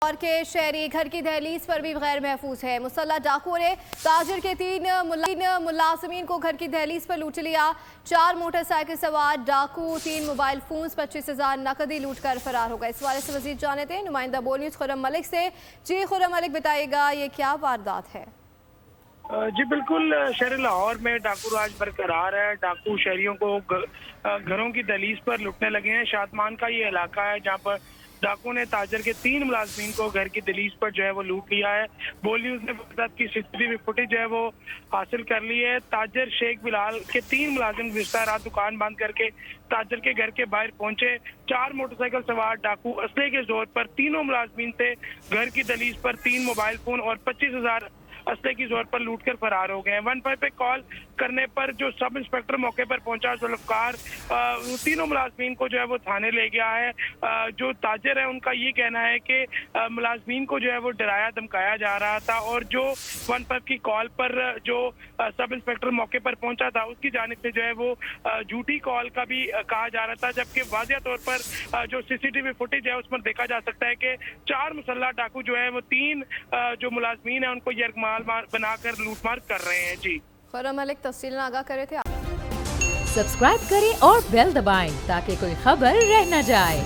اور کے شہری گھر کی دہلیز پر بھی غیر محفوظ ہے۔ مسلح ڈاکو نے تاجر کے تین ملازمین کو گھر کی دہلیز پر لوٹ لیا۔ 4 موٹر سائیکل سوار ڈاکو 3 موبائل فونز 25,000 نقدی لوٹ کر فرار ہو گئے۔ اس حوالے سے مزید جانتے ہیں نمائندہ بول نیوز خرم ملک سے۔ جی خرم ملک، بتائیے گا یہ کیا واردات ہے؟ جی بالکل، شہر لاہور میں ڈاکو راج برقرار ہے۔ ڈاکو شہریوں کو گھروں کی دہلیز پر لوٹنے لگے ہیں۔ شادمان کا یہ علاقہ ہے جہاں پر ڈاکو نے تاجر کے 3 ملازمین کو گھر کی دہلیز پر جو ہے وہ لوٹ لیا ہے۔ بول نیوز نے واردات کی CCTV فوٹیج جو ہے وہ حاصل کر لی ہے۔ تاجر شیخ بلال کے 3 ملازم گزشتہ رات دکان بند کر کے تاجر کے گھر کے باہر پہنچے۔ 4 موٹر سائیکل سوار ڈاکو اسلحے کے زور پر تینوں ملازمین سے گھر کی دہلیز پر 3 موبائل فون اور 25,000 اسلحے کی زور پر لوٹ کر فرار ہو گئے ہیں۔ 15 پہ کال کرنے پر جو سب انسپیکٹر موقع پر پہنچا ذوالفقار تینوں ملازمین کو جو ہے وہ تھانے لے گیا ہے۔ جو تاجر ہے ان کا یہ کہنا ہے کہ ملازمین کو جو ہے وہ ڈرایا دھمکایا جا رہا تھا، اور جو 15 کی کال پر جو سب انسپیکٹر موقع پر پہنچا تھا اس کی جانب سے جو ہے وہ جھوٹی کال کا بھی کہا جا رہا تھا، جبکہ واضح طور پر جو CCTV فوٹیج ہے اس پر دیکھا جا سکتا ہے کہ 4 مسلح ڈاکو جو ہے وہ 3 جو ملازمین ہیں ان کو یرغمال بنا کر لوٹ مار کر رہے ہیں۔ جی خرم ملک تفصیل آگاہ کرے تھے۔ سبسکرائب کریں اور بیل دبائیں تاکہ کوئی خبر رہ نہ جائے۔